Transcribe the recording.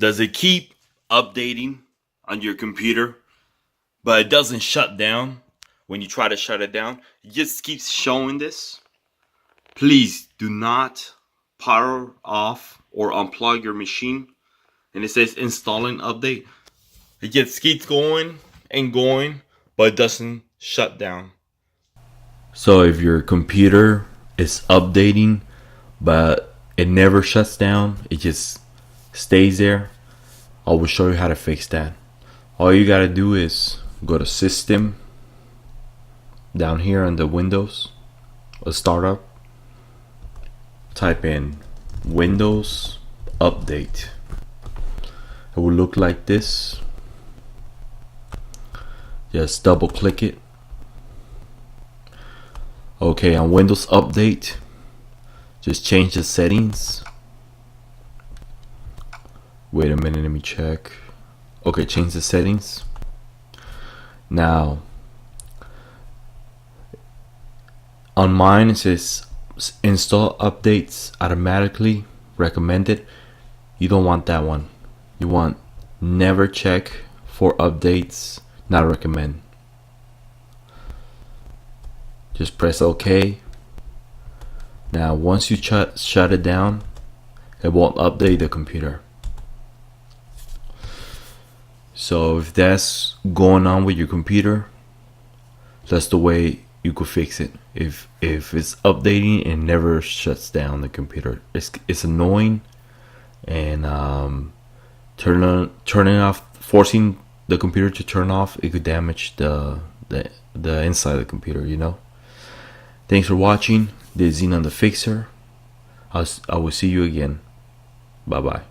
Does it keep updating on your computer, but it doesn't shut down when you try to shut it down? It just keeps showing this. Please do not power off or unplug your machine. And it says installing update. It just keeps going and going, but it doesn't shut down. So if your computer is updating, but it never shuts down, it just stays there, I will show you how to fix that. All you gotta do is go to System, down here on the Windows, a startup, type in Windows Update. It will look like this. Just double click it. Okay, on Windows Update, just change the settings. Wait a minute, let me check. Okay, change the settings. Now, on mine it says install updates automatically recommended. You don't want that one. You want never check for updates, not recommend. Just press OK. Now once you shut it down, it won't update the computer. So if that's going on with your computer, that's the way you could fix it. If it's updating and never shuts down the computer, it's annoying, and turning off, forcing the computer to turn off, it could damage the inside of the computer, you know. Thanks for watching. This is Xenon the Fixer. I will see you again. Bye bye.